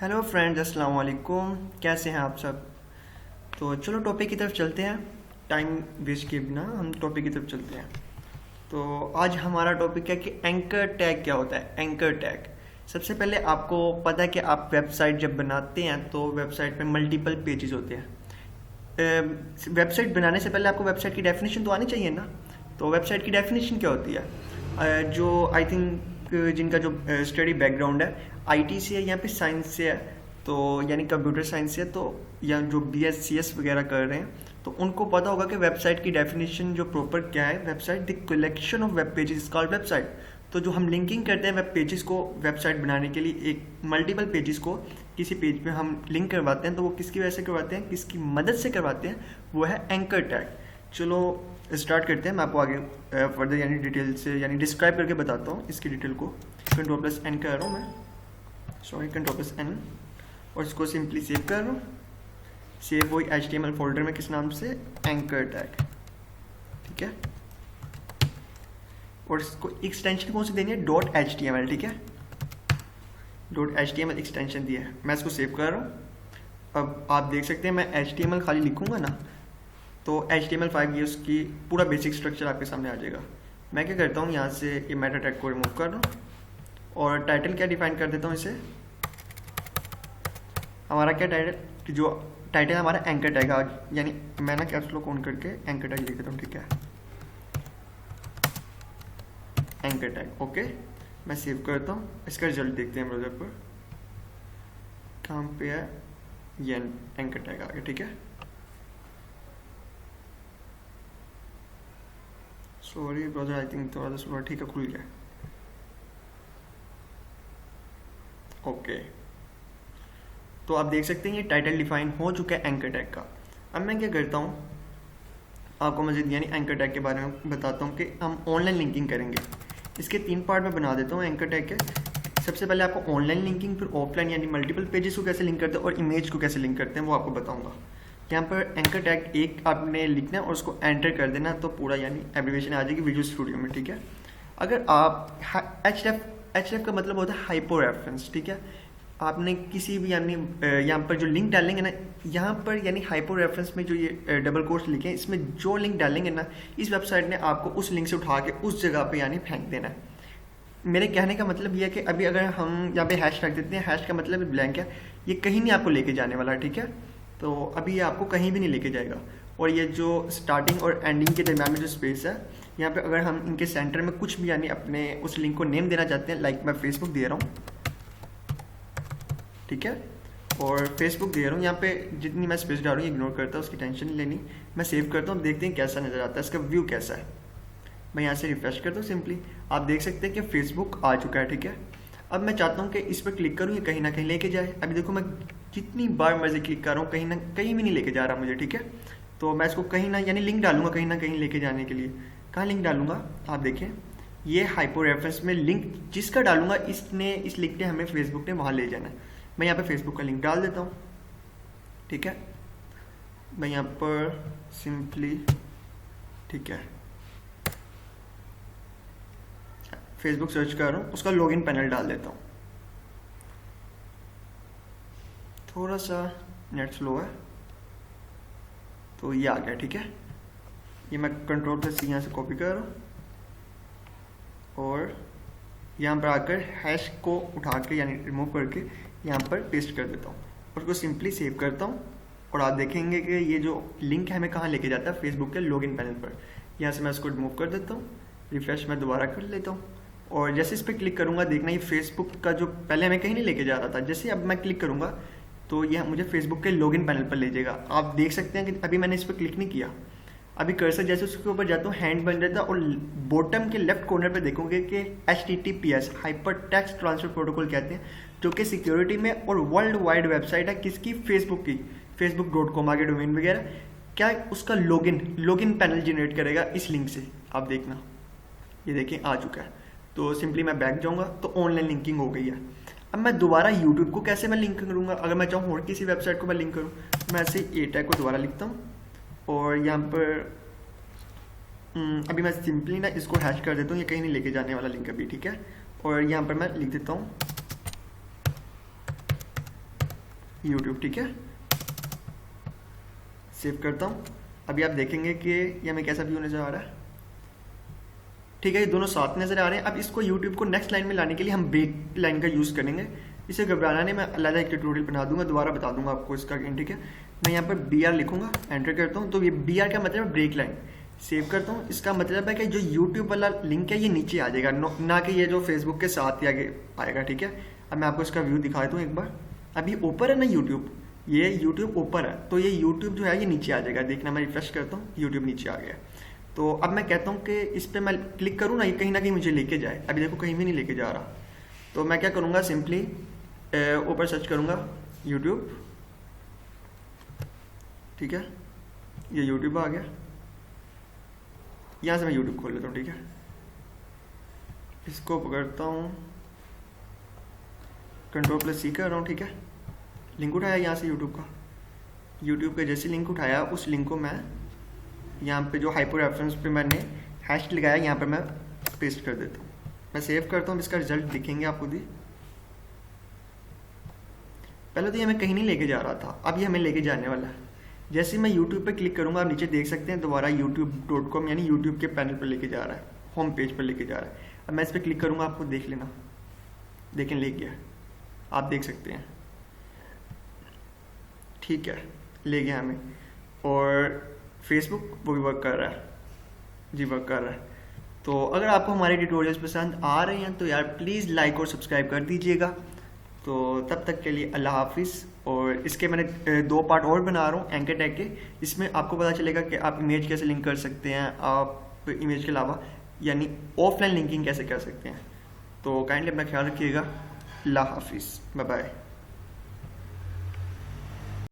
Hello friends, अस्सलाम वालेकुम। कैसे हैं आप सब? तो चलो टॉपिक की तरफ चलते हैं। टाइम वेस्ट किए बिना हम टॉपिक की तरफ चलते हैं। तो आज हमारा टॉपिक है कि एंकर टैग क्या होता है। एंकर टैग, सबसे पहले आपको पता है कि आप वेबसाइट जब बनाते हैं तो वेबसाइट पे मल्टीपल पेजेस होते हैं। वेबसाइट बनाने से पहले आपको वेबसाइट की डेफिनेशन तो आनी चाहिए ना। तो वेबसाइट की डेफिनेशन क्या होती है? जो आई थिंक जिनका जो स्टडी बैकग्राउंड है आईटी से है या फिर साइंस से है, तो यानी कंप्यूटर साइंस से है, तो या जो बीएससीएस वगैरह कर रहे हैं तो उनको पता होगा कि वेबसाइट की डेफिनेशन जो प्रॉपर क्या है। Website the collection of web pages is called website. तो जो हम लिंकिंग करते हैं वेब पेजेस को वेबसाइट बनाने के लिए, एक मल्टीपल पेजेस को किसी पेज पे हम लिंक करवाते हैं, तो वो किसकी वजह से करवाते हैं, किसकी मदद से करवाते हैं, वो है एंकर टैग। चलो स्टार्ट करते हैं। मैं आपको आगे फर्दर यानी डिटेल से यानी डिस्क्राइब करके बताता हूँ इसकी डिटेल को। Ctrl+N कर रहा हूँ मैं, सॉरी Ctrl+N, और इसको सिंपली सेव कर रहा हूँ। सेव वही HTML फोल्डर में किस नाम से, एंकर टैग, ठीक है। और इसको एक्सटेंशन कौन सी देनी है, .html, ठीक है। .html एक्सटेंशन दिया है, मैं इसको सेव कर रहा हूँ। अब आप देख सकते हैं मैं HTML खाली लिखूंगा ना तो HTML5 ये उसकी पूरा बेसिक स्ट्रक्चर आपके सामने आ जाएगा। मैं क्या करता हूँ, यहाँ से ये मेटा टैग को रिमूव कर रहा हूँ और टाइटल क्या डिफाइन कर देता हूँ इसे। हमारा क्या टाइटल, जो टाइटल हमारा एंकर टैग है, यानी मैं ना कैप्स लॉक ऑन करके एंकर टैग लिख देता हूँ, ठीक है। Anchor tag, okay. मैं सेव करता हूँ, इसका रिजल्ट देखते हैं ब्राउज़र पर। कहाँ पे है ये एंकर टैग आ गया, ठीक है। सॉरी ब्राउज़र, आई थिंक थोड़ा सा ठीक है, खुल गया, ओके। तो आप देख सकते हैं ये टाइटल डिफाइन हो चुका है एंकर टैग का। अब मैं क्या करता हूँ, आपको मज़ीद यानी एंकर टैग के बारे में बताता हूँ कि हम ऑनलाइन लिंकिंग करेंगे। इसके 3 पार्ट में बना देता हूँ एंकर टैग के। सबसे पहले आपको ऑनलाइन लिंकिंग, फिर ऑफलाइन यानी मल्टीपल पेजेस को कैसे लिंक करते हैं और इमेज को कैसे लिंक करते हैं वो आपको बताऊँगा। यहाँ पर एंकर टैग एक आपने लिखना है और उसको एंटर कर देना, तो पूरा यानी एब्रिविएशन आ जाएगी विजुअल स्टूडियो में, ठीक है। अगर आप एच का मतलब होता है हाइपर रेफरेंस, ठीक है। आपने किसी भी यानी यहाँ पर जो लिंक डालेंगे ना, यहाँ पर यानी हाइपर रेफरेंस में जो ये डबल कोट्स लिखे हैं, इसमें जो लिंक डालेंगे ना, इस वेबसाइट ने आपको उस लिंक से उठा के उस जगह पे यानी फेंक देना है। मेरे कहने का मतलब ये है कि अभी अगर हम यहाँ पे हैश रख देते हैं, हैश का मतलब ब्लैंक है, ये कहीं नहीं आपको लेके जाने वाला, ठीक है। तो अभी ये आपको कहीं भी नहीं लेके जाएगा। और ये जो स्टार्टिंग और एंडिंग के दरमियान में जो स्पेस है, यहाँ पे अगर हम इनके सेंटर में कुछ भी यानी अपने उस लिंक को नेम देना चाहते हैं, लाइक मैं फेसबुक दे रहा हूँ, ठीक है। और फेसबुक दे रहा हूँ, यहाँ पे जितनी मैं स्पेस डाल रहा हूँ इग्नोर करता हूँ, उसकी टेंशन नहीं लेनी। मैं सेव करता हूँ, देखते हैं कैसा नज़र आता है, इसका व्यू कैसा है। मैं यहाँ से रिफ्रेश करता हूँ सिंपली, आप देख सकते हैं कि फेसबुक आ चुका है, ठीक है। अब मैं चाहता हूँ कि इस पर क्लिक करूँ, ये कहीं ना कहीं लेके जाए। अभी देखो मैं जितनी बार मर्जी क्लिक कर रहा हूँ, कहीं ना कहीं भी नहीं लेके जा रहा मुझे, ठीक है। तो मैं इसको कहीं ना यानी लिंक डालूंगा कहीं ना कहीं लेके जाने के लिए। कहाँ लिंक डालूंगा, आप देखें ये हाइपर रेफरेंस में लिंक जिसका डालूंगा, इस लिंक ने हमें फेसबुक ने वहाँ ले जाना है। मैं यहाँ पे फेसबुक का लिंक डाल देता हूँ, ठीक है। मैं यहाँ पर सिंपली, ठीक है, फेसबुक सर्च कर रहा हूँ, उसका लॉगिन पैनल डाल देता हूँ। थोड़ा सा नेट स्लो है, तो ये आ गया, ठीक है। ये मैं Ctrl+C यहाँ से कॉपी कर रहा हूँ और यहाँ पर आकर हैश को उठा के यानी रिमूव करके यहाँ पर पेस्ट कर देता हूँ और उसको सिंपली सेव करता हूँ। और आप देखेंगे कि ये जो लिंक है हमें कहाँ लेके जाता है, फेसबुक के लॉगिन पैनल पर। यहाँ से मैं इसको रिमूव कर देता हूँ, रिफ्रेश मैं दोबारा कर लेता हूँ और जैसे इस पर क्लिक करूँगा, देखना ये फेसबुक का जो पहले हमें कहीं नहीं लेके जा रहा था, जैसे अब मैं क्लिक करूँगा तो यह मुझे फेसबुक के लॉगिन पैनल पर ले जाएगा। आप देख सकते हैं कि अभी मैंने इस पर क्लिक नहीं किया, अभी कर्सर जैसे उसके ऊपर जाता हूँ हैंड बन जाता है और बॉटम के लेफ्ट कॉर्नर पे देखोगे कि HTTPS hyper text transfer protocol कहते हैं, जो कि सिक्योरिटी में और वर्ल्ड वाइड वेबसाइट है किसकी, फेसबुक की। facebook.com आगे डोमेन वगैरह, क्या उसका लॉगिन पैनल जनरेट करेगा इस लिंक से। आप देखना, ये देखिए आ चुका है। तो सिंपली मैं बैक जाऊँगा तो ऑनलाइन लिंकिंग हो गई है। अब मैं दोबारा यूट्यूब को कैसे मैं लिंक करूँगा, अगर मैं चाहूँ और किसी वेबसाइट को मैं लिंक करूँ, मैं ऐसे ए टैग को दोबारा लिखता हूँ और यहाँ पर अभी मैं सिंपली ना इसको हैश कर देता हूँ, ये कहीं नहीं लेके जाने वाला लिंक अभी, ठीक है। और यहाँ पर मैं लिख देता हूँ यूट्यूब, ठीक है। सेव करता हूँ। अभी आप देखेंगे कि ये हमें कैसा व्यू नज़र आ रहा है, ठीक है। ये दोनों साथ नज़र आ रहे हैं। अब इसको यूट्यूब को नेक्स्ट लाइन में लाने के लिए हम ब्रेक लाइन का यूज़ करेंगे। इसे घबराना नहीं, मैं अलग एक ट्यूटोरियल बना दूंगा, दोबारा बता दूंगा आपको इसका, ठीक है। मैं यहाँ पर BR लिखूंगा, एंटर करता हूँ। तो ये BR का मतलब है ब्रेक लाइन। सेव करता हूँ। इसका मतलब है कि जो यूट्यूब वाला लिंक है ये नीचे आ जाएगा, ना कि ये जो फेसबुक के साथ ही आगे आएगा, ठीक है। अब मैं आपको इसका व्यू दिखा दूँ एक बार। अभी ऊपर है ना यूट्यूब, ये यूट्यूब ऊपर है, तो ये यूट्यूब जो है ये नीचे आ जाएगा। देखना, मैं रिफ्रेश करता हूँ, यूट्यूब नीचे आ गया। तो अब मैं कहता हूँ कि इस पर मैं क्लिक करूँ ना कहीं मुझे लेके जाए। अभी देखो कहीं भी नहीं लेके जा रहा। तो मैं क्या करूँगा, सिंपली ऊपर सर्च करूँगा यूट्यूब, ठीक है। ये यूट्यूब आ गया। यहाँ से मैं यूट्यूब खोल लेता हूँ, ठीक है। इसको पकड़ता हूँ, Ctrl+C कर रहा हूँ, ठीक है। लिंक उठाया यहाँ से यूट्यूब का। यूट्यूब का जैसे लिंक उठाया, उस लिंक को मैं यहाँ पे जो हाइपर रेफरेंस पे मैंने हैश लगाया, यहाँ पे मैं पेस्ट कर देता हूँ। मैं सेव करता हूँ। इसका रिजल्ट दिखेंगे आप खुद ही। पहले तो ये हमें कहीं नहीं लेके जा रहा था, अब ये हमें लेके जाने वाला है। जैसे मैं यूट्यूब पे क्लिक करूँगा, आप नीचे देख सकते हैं दोबारा youtube.com यानी यूट्यूब के पैनल पर लेके जा रहा है, होम पेज पर लेके जा रहा है। अब मैं इस पर क्लिक करूँगा, आपको देख लेना, देखें ले गया, आप देख सकते हैं, ठीक है, ले गया हमें। और फेसबुक वो भी वर्क कर रहा है, जी वर्क कर रहा है। तो अगर आपको हमारे ट्यूटोरियल्स पसंद आ रहे हैं तो यार प्लीज़ लाइक और सब्सक्राइब कर दीजिएगा। तो तब तक के लिए अल्लाह हाफिज़। और इसके मैंने 2 पार्ट और बना रहा हूँ एंकर टैग के। इसमें आपको पता चलेगा कि आप इमेज कैसे लिंक कर सकते हैं, आप इमेज के अलावा यानी ऑफलाइन लिंकिंग कैसे कर सकते हैं। तो काइंडली अपना ख्याल रखिएगा। अल्लाह हाफिज़, बाय बाय।